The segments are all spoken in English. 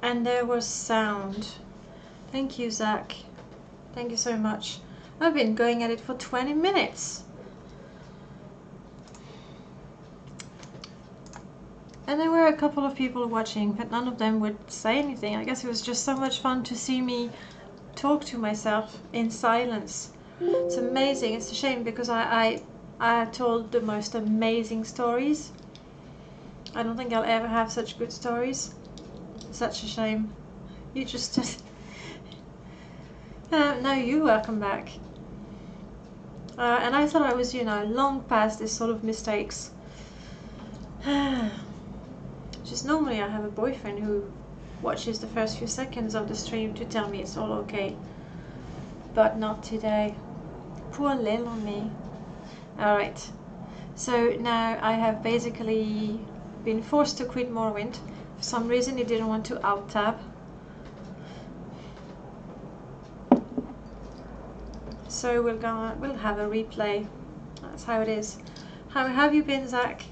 And there was sound. Thank you, Zach. Thank you so much. I've been going at it for 20 minutes. And there were a couple of people watching, but none of them would say anything. I guess it was just so much fun to see me talk to myself in silence. It's amazing. It's a shame because I have told the most amazing stories. I don't think I'll ever have such good stories. Such a shame. You just... no, you welcome back. And I thought I was, you know, long past this sort of mistakes. Just normally I have a boyfriend who watches the first few seconds of the stream to tell me it's all okay. But not today. Poor little me. Alright. So now I have basically been forced to quit Morrowind. For some reason it didn't want to alt-tab. So we'll have a replay. That's how it is. How have you been, Zach?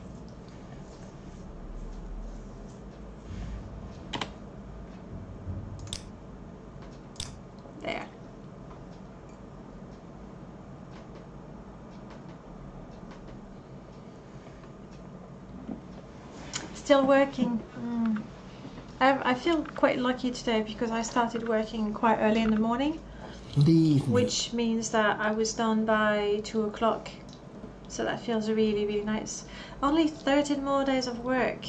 There. Still working. I feel quite lucky today because I started working quite early in the morning. Which means that I was done by 2 o'clock. So that feels really, really nice. Only 13 more days of work.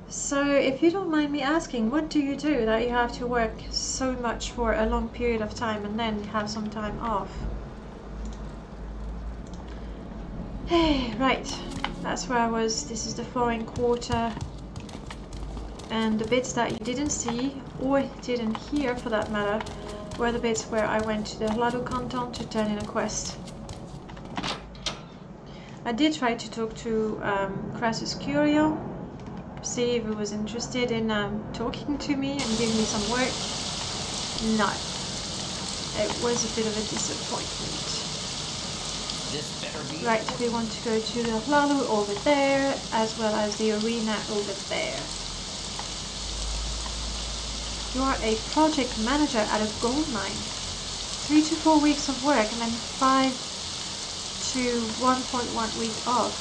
So if you don't mind me asking, what do you do that you have to work so much for a long period of time and then have some time off? Hey, right. That's where I was. This is the flooring quarter. And the bits that you didn't see, or didn't hear for that matter, were the bits where I went to the Hladu canton to turn in a quest. I did try to talk to Crassus Curio, see if he was interested in talking to me and giving me some work. No. It was a bit of a disappointment. This better be. Right, we want to go to the Hladu over there, as well as the arena over there. You are a project manager at a gold mine. 3 to 4 weeks of work and then 5 to 1.1 week off.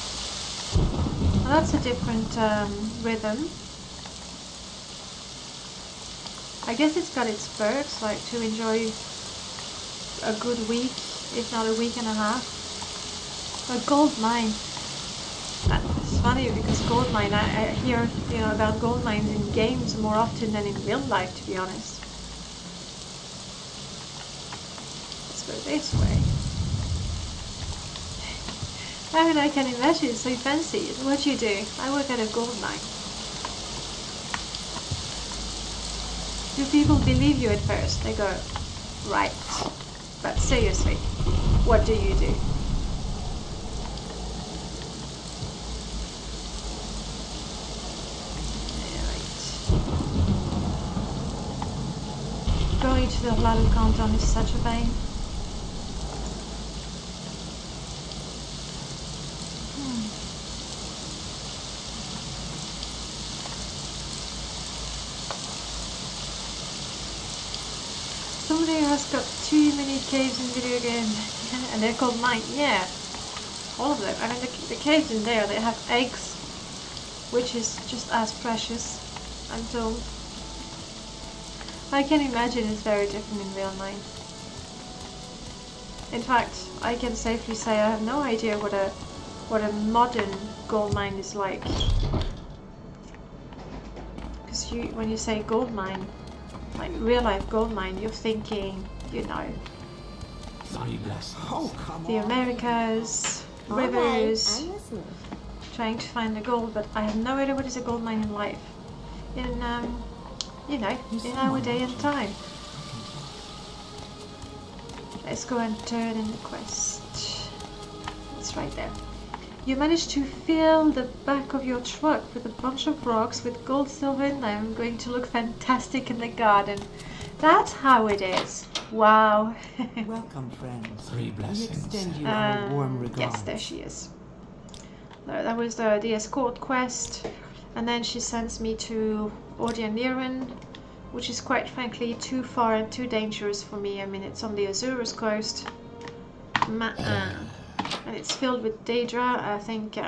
Well, that's a different rhythm. I guess it's got its perks, like to enjoy a good week, if not a week and a half. A gold mine. It's funny because gold mine, I hear, you know, about gold mines in games more often than in real life, to be honest. Let's go this way. I mean, I can imagine it's so fancy. What do you do? I work at a gold mine. Do people believe you at first? They go, right. But seriously, what do you do? Going to the Hladu canton is such a pain. Somebody has got too many caves in video games, and they're called mine. Yeah, all of them. I mean, the caves in there, they have eggs, which is just as precious, I'm told. I can imagine it's very different in real life. In fact, I can safely say I have no idea what a modern gold mine is like. Because when you say gold mine, like real life gold mine, you're thinking, you know, the Americas, rivers, trying to find the gold, but I have no idea what is a gold mine in life. You know, in our day and time. Let's go and turn in the quest. It's right there. You managed to fill the back of your truck with a bunch of rocks with gold, silver in them, going to look fantastic in the garden. That's how it is. Wow. Welcome, friends. 3 blessings. We extend you our warm regards. Yes, there she is. No, that was the escort quest. And then she sends me to Ordinarian, which is quite frankly too far and too dangerous for me. I mean, it's on the Azores coast. And it's filled with Daedra. I think,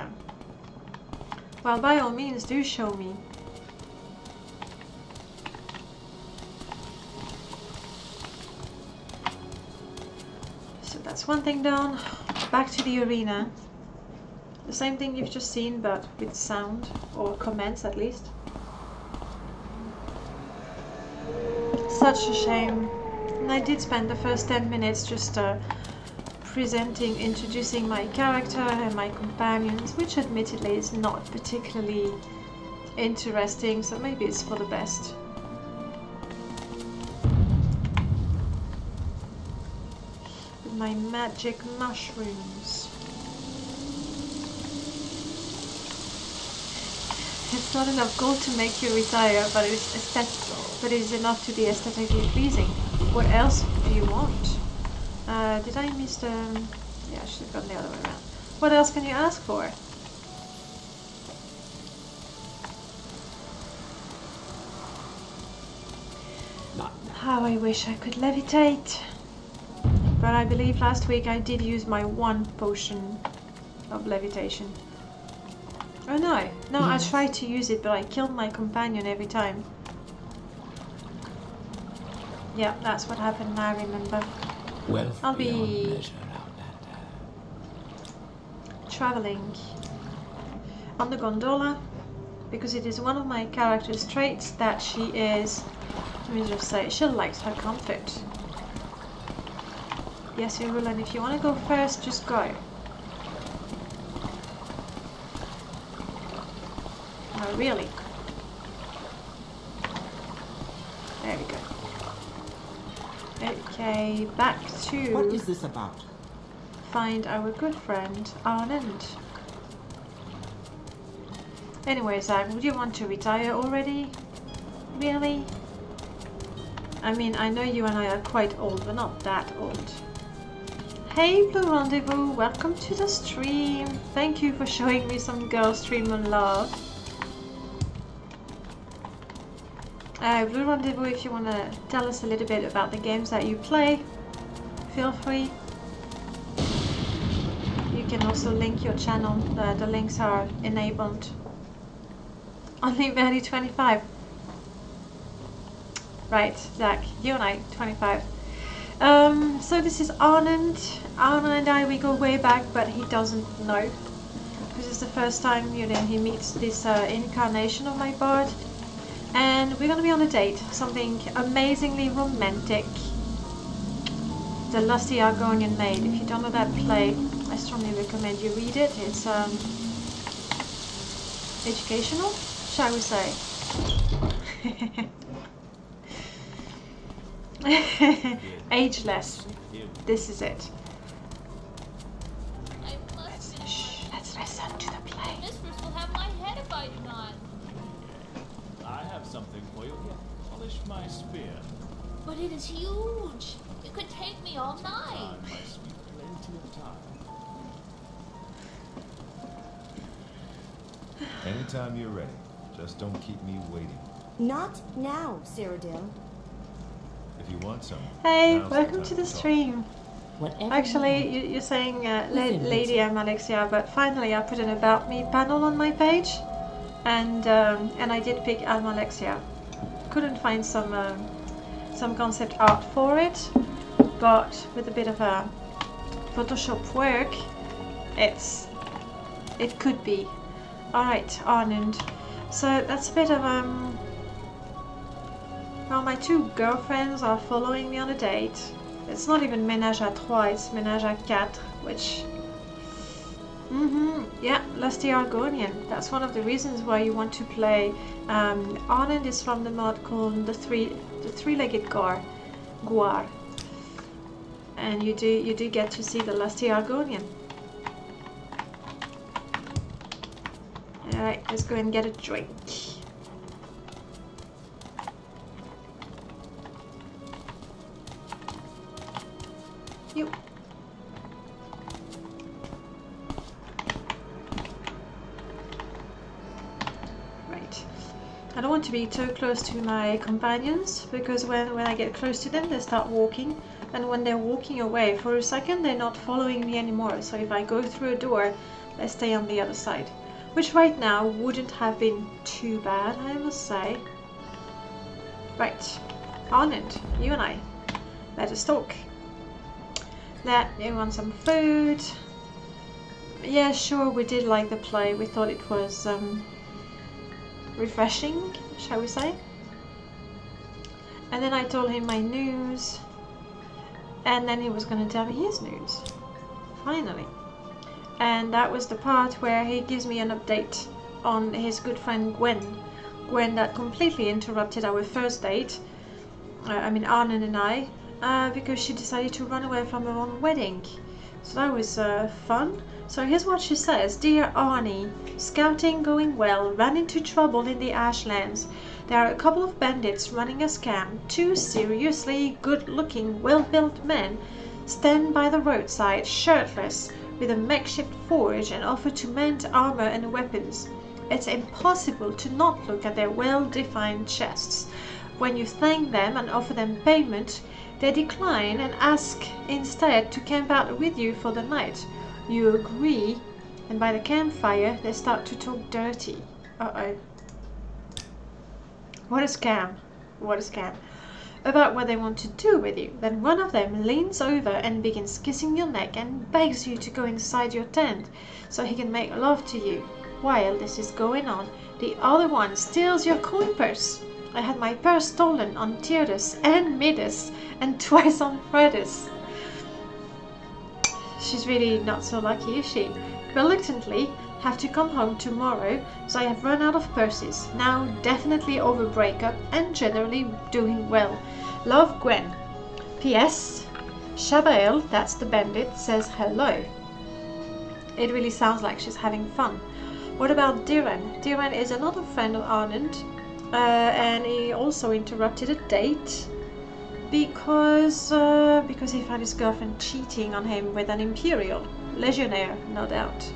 well, by all means, do show me. So that's one thing done. Back to the arena. The same thing you've just seen, but with sound, or comments at least. Such a shame. And I did spend the first 10 minutes just introducing my character and my companions, which admittedly is not particularly interesting, so maybe it's for the best. With my magic mushrooms. It's not enough gold to make you retire, but it is enough to be aesthetically pleasing. What else do you want? Did I miss the... Yeah, I should have gone the other way around. What else can you ask for? How I wish I could levitate. But I believe last week I did use my one potion of levitation. Oh no, I tried to use it, but I killed my companion every time. Yeah, that's what happened now, I remember. Well, I'll be traveling on the gondola, because it is one of my character's traits that she is, let me just say, she likes her comfort. Yes, Irulan, if you want to go first, just go. Oh, really? There we go. Okay, back to... What is this about? Find our good friend, Arnand. Anyway, Zach, would you want to retire already? Really? I mean, I know you and I are quite old, but not that old. Hey, Blue Rendezvous, welcome to the stream. Thank you for showing me some girl streamer love. Blue Rendezvous, if you want to tell us a little bit about the games that you play, feel free. You can also link your channel, the links are enabled. Only barely 25. Right, Zach, you and I, 25. So this is Arnand. Arnand and I, we go way back, but he doesn't know. This is the first time, you know, he meets this incarnation of my bard. And we're gonna be on a date, something amazingly romantic. The Lusty Argonian Maid. If you don't know that play, I strongly recommend you read it. It's educational, shall we say. Ageless. This is it. Let's listen to the play. Mistress will have my head if I do not. I have something for you here. Polish my spear. But it is huge. It could take me all night. Time, my sweet, plenty of time. Anytime you're ready. Just don't keep me waiting. Not now, Cyrodiil. If you want some. Hey, now's welcome time to the talk. stream. Whatever. Actually, you're saying Lady M. Alexia, but finally I put an About Me panel on my page, and I did pick Alma Alexia. Couldn't find some concept art for it, but with a bit of a Photoshop work, it could be. Alright, Arnand. So that's a bit of well, my two girlfriends are following me on a date. It's not even ménage à trois, it's ménage à quatre, which... yeah, Lusty Argonian. That's one of the reasons why you want to play. Arnand is from the mod called the three-legged Guar. And you do get to see the Lusty Argonian. Alright, let's go and get a drink. You. Right. I don't want to be too close to my companions, because when I get close to them they start walking, and when they're walking away for a second they're not following me anymore. So if I go through a door, they stay on the other side, which right now wouldn't have been too bad, I must say. Right, Arnand, you and I, let us talk. You want some food? Yeah, sure, we did like the play. We thought it was refreshing, shall we say. And then I told him my news, and then he was going to tell me his news, finally. And that was the part where he gives me an update on his good friend Gwen that completely interrupted our first date, I mean Arnand and I, because she decided to run away from her own wedding. So that was fun. So here's what she says. Dear Arnie, scouting going well, ran into trouble in the Ashlands. There are a couple of bandits running a scam. Two seriously good-looking, well-built men stand by the roadside, shirtless, with a makeshift forge, and offer to mend armor and weapons. It's impossible to not look at their well-defined chests. When you thank them and offer them payment, they decline and ask instead to camp out with you for the night. You agree, and by the campfire they start to talk dirty. Uh-oh. What a scam. What a scam. About what they want to do with you. Then one of them leans over and begins kissing your neck and begs you to go inside your tent so he can make love to you. While this is going on, the other one steals your coin purse. I had my purse stolen on Tyrdes and Midas and twice on Freydis. She's really not so lucky, is she? Reluctantly, have to come home tomorrow, so I have run out of purses. Now definitely over breakup and generally doing well. Love, Gwen. P.S. Shabael, that's the bandit, says hello. It really sounds like she's having fun. What about Diren? Diren is another friend of Arnand, and he also interrupted a date because he found his girlfriend cheating on him with an Imperial legionnaire, no doubt.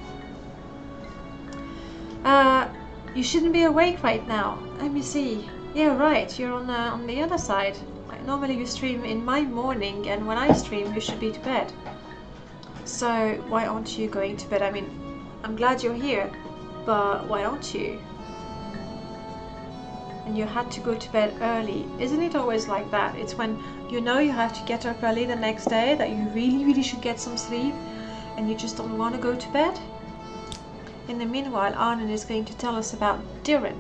You shouldn't be awake right now. Let me see. Yeah, right. You're on the other side. Like, normally you stream in my morning, and when I stream, you should be to bed. So why aren't you going to bed? I mean, I'm glad you're here, but why aren't you? And you had to go to bed early. Isn't it always like that? It's when you know you have to get up early the next day that you really should get some sleep, and you just don't want to go to bed. In the meanwhile, Arnand is going to tell us about Diren.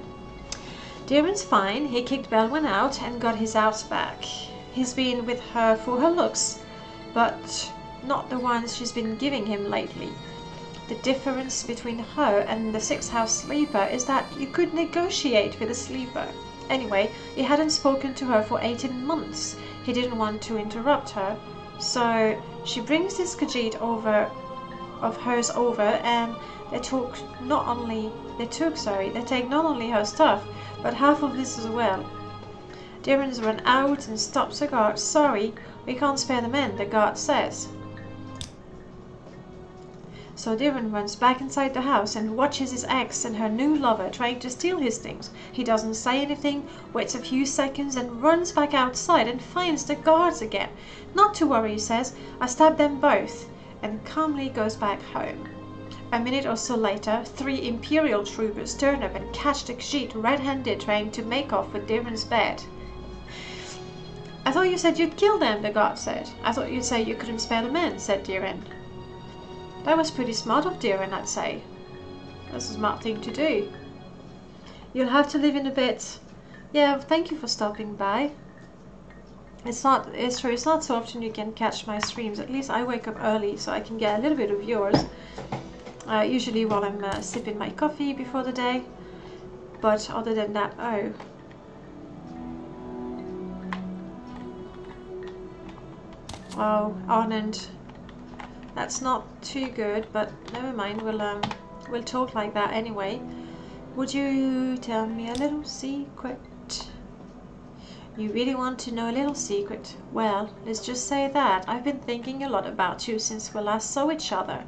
Diren's fine. He kicked Belwen out and got his house back. He's been with her for her looks, but not the ones she's been giving him lately. The difference between her and the six-house sleeper is that you could negotiate with a sleeper. Anyway, he hadn't spoken to her for 18 months. He didn't want to interrupt her, so she brings this Khajiit of hers over, and they take not only her stuff, but half of this as well. Diren's run out and stops the guard. Sorry, we can't spare the men, the guard says. So Diren runs back inside the house and watches his ex and her new lover trying to steal his things. He doesn't say anything, waits a few seconds and runs back outside and finds the guards again. Not to worry, he says, I stabbed them both, and calmly goes back home. A minute or so later, 3 Imperial troopers turn up and catch the Khajiit red-handed trying to make off with Diren's bed. I thought you said you'd kill them, the guard said. I thought you'd say you couldn't spare the men, said Diren. That was pretty smart of Diren, I'd say. That's a smart thing to do. You'll have to leave in a bit. Yeah, thank you for stopping by. It's true, it's not so often you can catch my streams. At least I wake up early so I can get a little bit of yours. Usually while I'm sipping my coffee before the day. But other than that, oh. Oh, Arnand. That's not too good, but never mind. We'll talk like that anyway. Would you tell me a little secret? You really want to know a little secret? Well, let's just say that I've been thinking a lot about you since we last saw each other.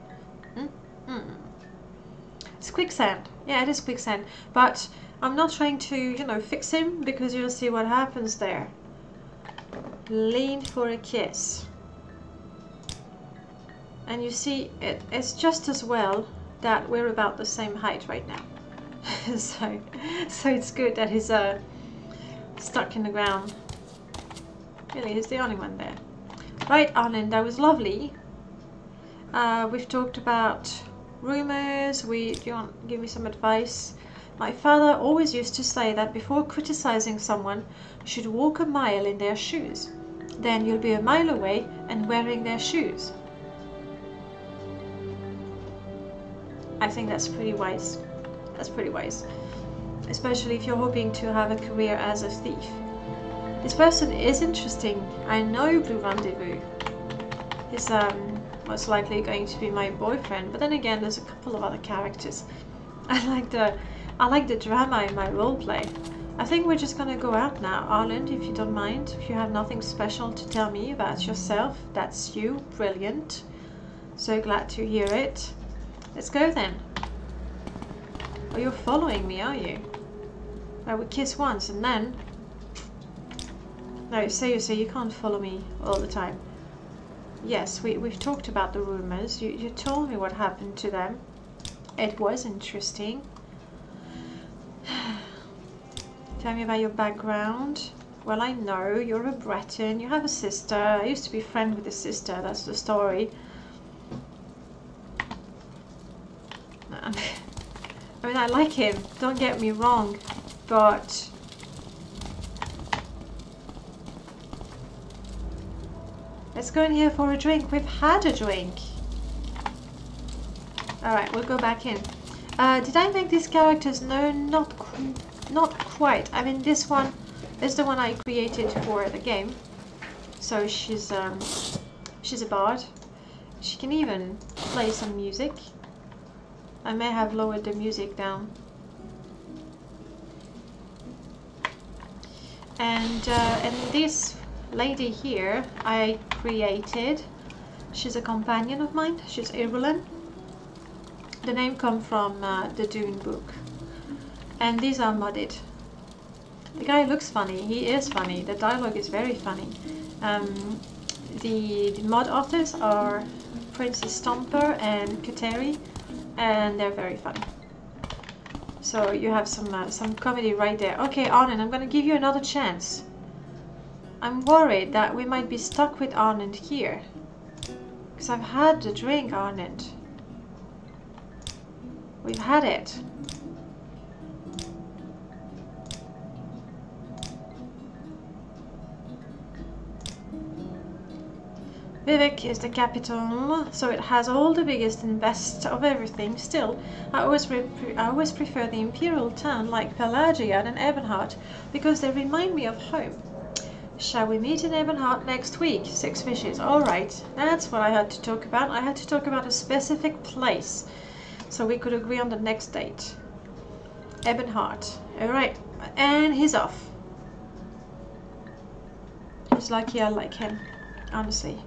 It's quicksand. Yeah, it is quicksand. But I'm not trying to, you know, fix him, because you'll see what happens there. Lean for a kiss. And you see, it's just as well that we're about the same height right now. so it's good that he's stuck in the ground. Really, he's the only one there. Right, Arlen, that was lovely. We've talked about rumors. Do you want to give me some advice? My father always used to say that before criticizing someone, you should walk a mile in their shoes. Then you'll be a mile away and wearing their shoes. I think that's pretty wise. That's pretty wise. Especially if you're hoping to have a career as a thief. This person is interesting. I know Blue Rendezvous is most likely going to be my boyfriend, but then again there's a couple of other characters. I like the drama in my roleplay. I think we're just gonna go out now, Arlen, if you don't mind. If you have nothing special to tell me about yourself, that's you. Brilliant. So glad to hear it. Let's go then. Oh, you're following me, are you? I would kiss once and then... No, seriously, you can't follow me all the time. Yes, we've talked about the rumors. You told me what happened to them. It was interesting. Tell me about your background. Well, I know you're a Breton. You have a sister. I used to be friends with a sister. That's the story. I mean, I like him. Don't get me wrong, but let's go in here for a drink. We've had a drink. Alright, we'll go back in. Did I make these characters? No, not quite. I mean, this one is the one I created for the game. So she's a bard. She can even play some music. I may have lowered the music down. And this lady here I created. She's a companion of mine. She's Irulan. The name comes from the Dune book. And these are modded. The guy looks funny. He is funny. The dialogue is very funny. The mod authors are Princess Stomper and Kateri, and they're very funny. So you have some comedy right there. Okay, Arlen, I'm gonna give you another chance. I'm worried that we might be stuck with Arlen here, because I've had the drink, Arlen. We've had it. Vivek is the capital, so it has all the biggest and best of everything. Still, I always prefer the imperial town like Pelagia than Ebonheart, because they remind me of home. Shall we meet in Ebonheart next week? 6 fishes. Alright, that's what I had to talk about. I had to talk about a specific place, so we could agree on the next date. Ebonheart. Alright, and he's off. He's lucky I like him, honestly.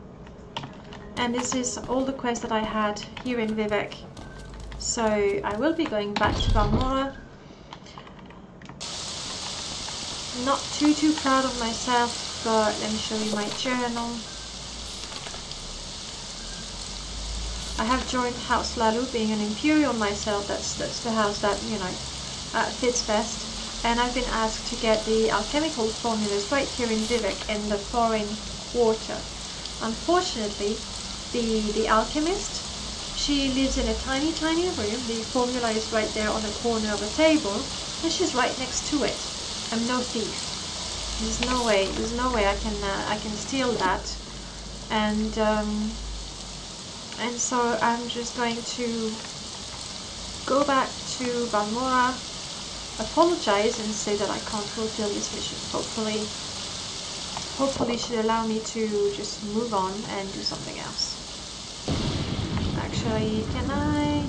And this is all the quests that I had here in Vivek. So I will be going back to Balmora. Not too proud of myself, but let me show you my journal. I have joined House Lalu, being an Imperial myself. That's the house that, you know, fits best. And I've been asked to get the alchemical formulas right here in Vivek in the foreign quarter. Unfortunately, the alchemist, she lives in a tiny room. The formula is right there on the corner of a table, and she's right next to it. I'm no thief. There's no way I can steal that. And so I'm just going to go back to Balmora, apologize, and say that I can't fulfill this mission. Hopefully she'll allow me to just move on and do something else. Actually, can I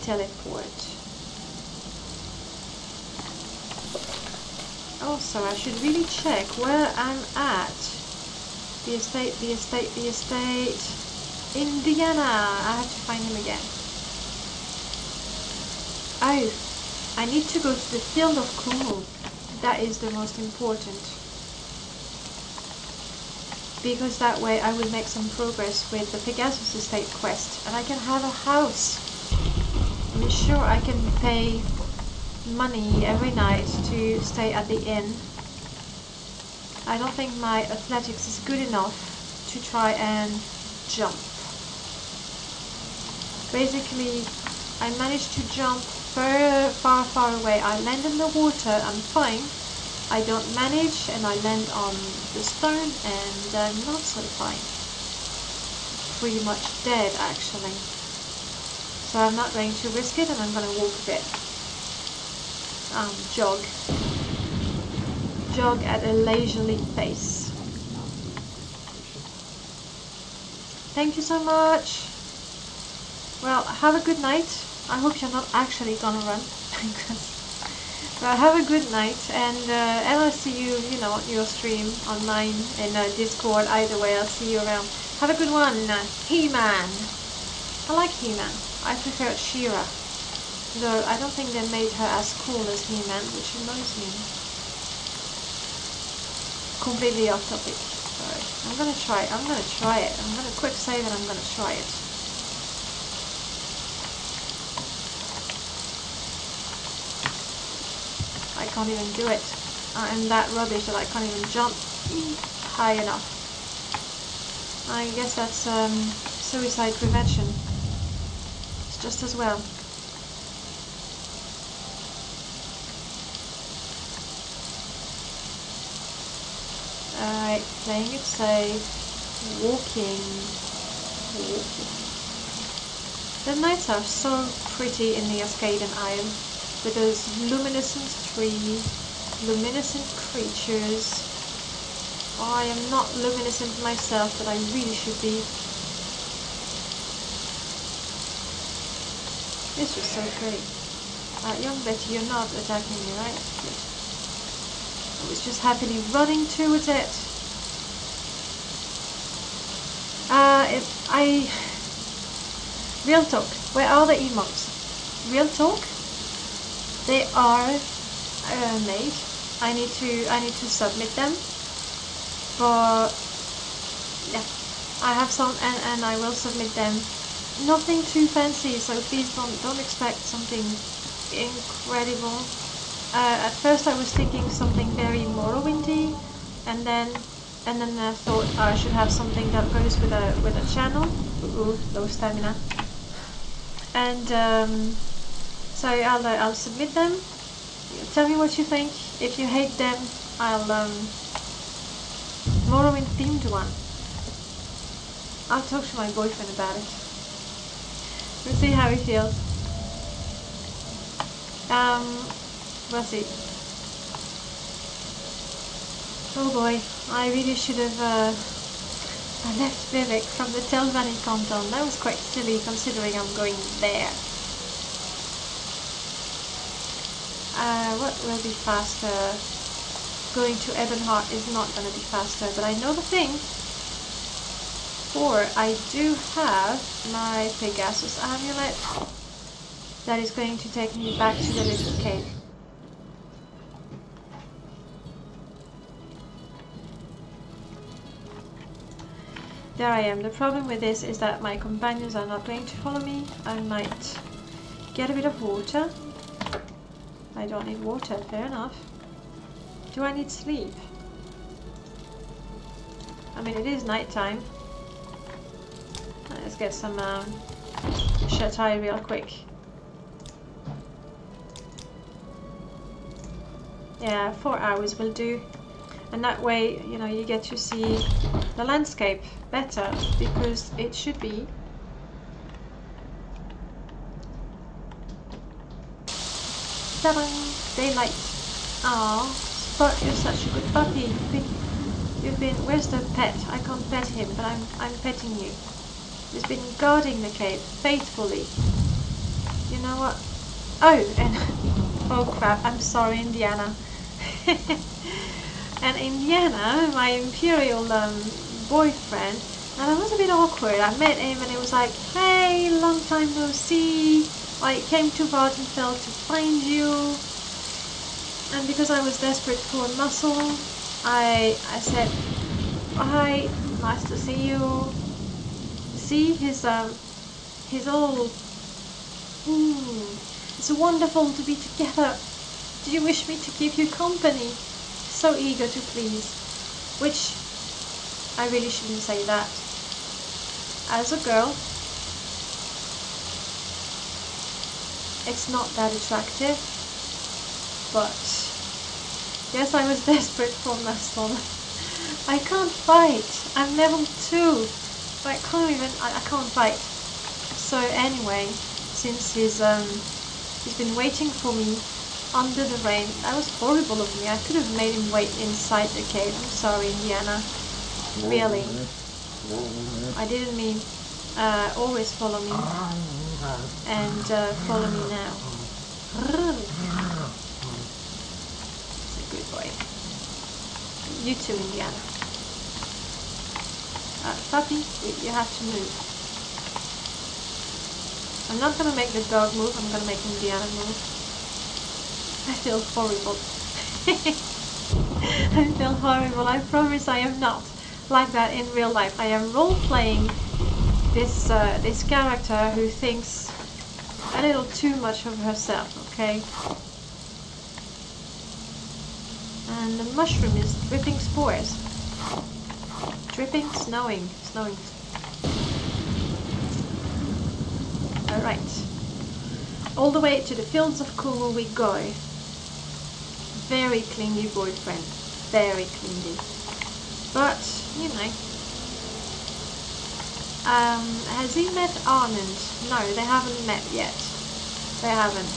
teleport? Also, I should really check where I'm at. The estate. Indiana. I have to find him again. Oh, I need to go to the field of Kumu. That is the most important. Because that way I will make some progress with the Pegasus estate quest and I can have a house. I'm sure I can pay money every night to stay at the inn. I don't think my athletics is good enough to try and jump. Basically, I managed to jump far away. I land in the water, I'm fine. I don't manage and I land on the stone and I'm not so fine. Pretty much dead actually. So I'm not going to risk it and I'm going to walk a bit. Jog. Jog at a leisurely pace. Thank you so much. Well, have a good night. I hope you're not actually gonna run. Well, have a good night, and I'll see you, you know, on your stream, on mine, in Discord. Either way, I'll see you around. Have a good one, He-Man. I like He-Man. I prefer She-Ra. Though I don't think they made her as cool as He-Man, which annoys me. Completely off topic. Sorry. I'm gonna try it. I'm gonna quick save and I'm gonna try it. I can't even do it. I'm that rubbish that I can't even jump high enough. I guess that's suicide prevention. It's just as well. Alright, playing it safe, walking. The nights are so pretty in the Ascadan Isle, with those luminescent trees, luminescent creatures. Oh, I am not luminescent myself, but I really should be. This was so pretty. Young Betty, you're not attacking me, right? Good. I was just happily running towards it. Real talk, where are the emotes? Real talk? They are made. I need to submit them. But yeah, I have some and I will submit them. Nothing too fancy, so please don't expect something incredible. At first I was thinking something very Morrowindy, and then I thought I should have something that goes with a channel. Ooh, low stamina. And so I'll submit them. Tell me what you think. If you hate them, I'll Morrowind themed one. I'll talk to my boyfriend about it. We'll see how he feels. We'll see. Oh boy, I really should have left Vivek from the Telvanni canton. That was quite silly considering I'm going there. What will be faster? Going to Ebonheart is not going to be faster, but I know the thing. Or I do have my Pegasus amulet that is going to take me back to the little cave. There I am. The problem with this is that my companions are not going to follow me. I might get a bit of water. I don't need water, fair enough. Do I need sleep? I mean, it is night time. Let's get some chatty real quick. Yeah, 4 hours will do. And that way, you know, you get to see the landscape better, because it should be daylight. Oh, Spot, you're such a good puppy. You've been. Where's the pet? I can't pet him, but I'm petting you. He's been guarding the cave faithfully. You know what? Oh, and oh crap! I'm sorry, Indiana. And Indiana, my imperial boyfriend, and it was a bit awkward. I met him and it was like, hey, long time no see. I came to Vardenfell to find you, and because I was desperate for muscle, I said, hi, nice to see you. See, he's all, it's wonderful to be together. Do you wish me to keep you company? So eager to please. Which, I really shouldn't say that. As a girl, it's not that attractive, but yes, I was desperate for muscle. I can't fight. I'm level 2. I can't fight. So anyway, since he's been waiting for me under the rain. That was horrible of me. I could have made him wait inside the cave. I'm sorry, Indiana. Really. I didn't mean always follow me. And follow me now. He's a good boy. You too, Indiana. Puppy, you have to move. I'm not gonna make the dog move, I'm gonna make Indiana move. I feel horrible. I feel horrible. I promise I am not like that in real life. I am role-playing this this character who thinks a little too much of herself, okay? And the mushroom is dripping spores. Dripping, snowing. Alright. All the way to the fields of Kumu we go. Very clingy boyfriend. Very clingy. But, you know. Has he met Armand? No, they haven't met yet. They haven't.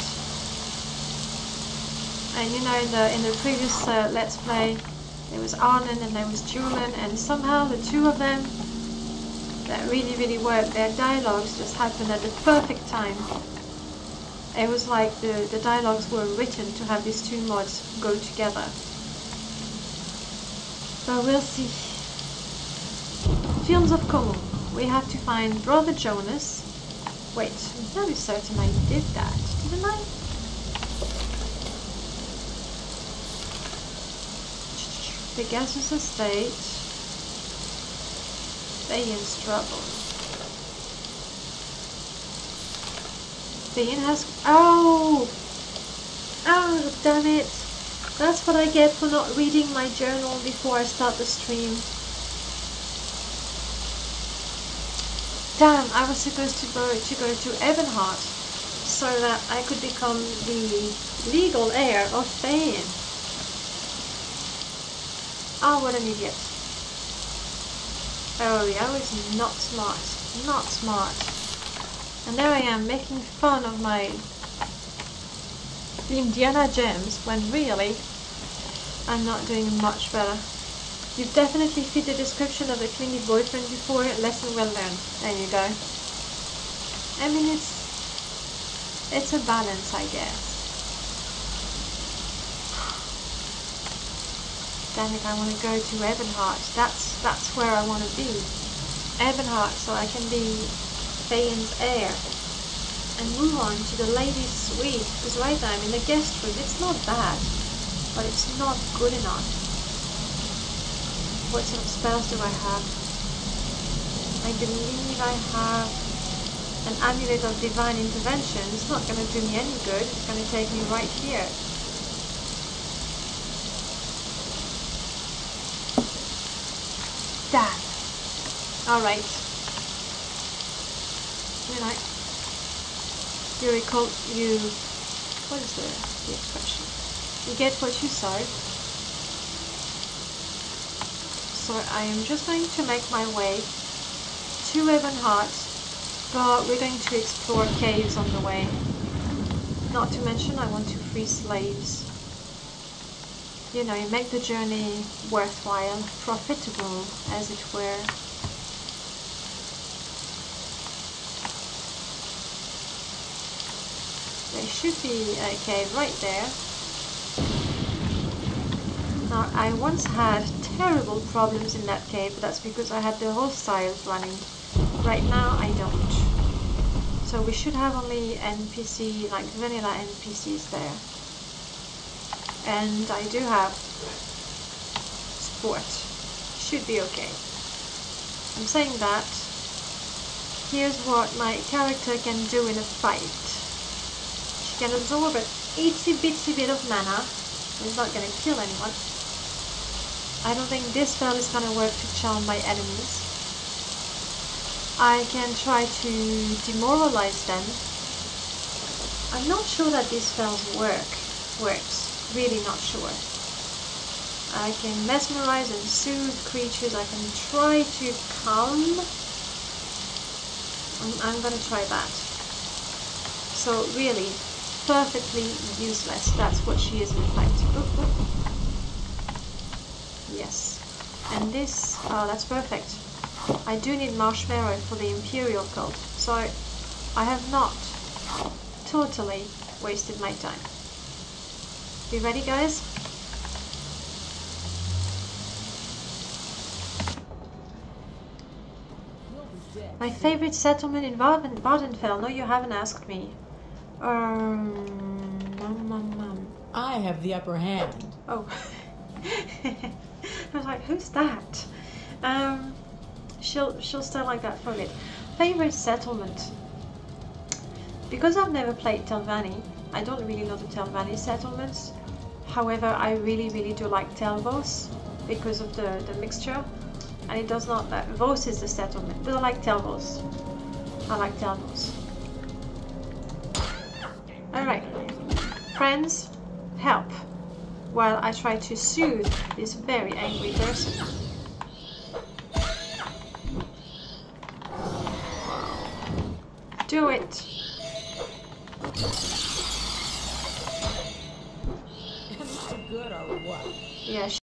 And you know, in the previous Let's Play, there was Arnon and there was Julian, and somehow the two of them that really worked, their dialogues just happened at the perfect time. It was like the dialogues were written to have these two mods go together. But we'll see. Fields of Como. We have to find Brother Jonas. Wait, I'm fairly certain I did that, didn't I? Pegasus estate. Thayan's trouble. Thayan has... Oh! Oh, damn it! That's what I get for not reading my journal before I start the stream. Damn, I was supposed to go to Ebonheart so that I could become the legal heir of Thayan. Oh, what an idiot. Oh, yeah, I was not smart. Not smart. And there I am, making fun of the Indiana gems, when really, I'm not doing much better. You've definitely fit the description of a clingy boyfriend before. Lesson well learned. There you go. I mean, it's a balance, I guess. Damn it, I want to go to Ebonheart. That's where I want to be. Ebonheart, so I can be Thayan's heir. And move on to the ladies' suite. Because right now I'm in the guest room. It's not bad, but it's not good enough. What sort of spells do I have? I believe I have an amulet of divine intervention. It's not going to do me any good. It's going to take me right here. Damn. Alright. You know, you recall, what is the expression? You get what you sow. So I am just going to make my way to Ebonheart, but we're going to explore caves on the way. Not to mention I want to free slaves. You know, you make the journey worthwhile, profitable, as it were. There should be a cave right there. Now, I once had terrible problems in that cave, but that's because I had the hostiles running. Right now, I don't. So we should have only NPC, like vanilla NPCs there. And I do have sport. Should be okay. I'm saying that. Here's what my character can do in a fight. She can absorb an itsy bitsy bit of mana. It's not gonna kill anyone. I don't think this spell is gonna work to charm my enemies. I can try to demoralize them. I'm not sure that these spells works. Really not sure. I can mesmerize and soothe creatures. I can try to calm. I'm gonna try that. So really, perfectly useless. That's what she is in fact. Oop, oop. Yes. And this, oh, that's perfect. I do need marshmallow for the Imperial cult, so I have not totally wasted my time. You ready, guys? My favorite settlement in Vardenfell. No, you haven't asked me. I have the upper hand. Oh. I was like, who's that? She'll stay like that for a bit. Favorite settlement. Because I've never played Telvanni, I don't really know the Telvanni settlements. However, I really do like Telvos because of the mixture. And it does not, Vos is the settlement, but I like Telvos. I like Telvos. Alright, friends, help while I try to soothe this very angry person. Do it! Am I good or what? Yeah,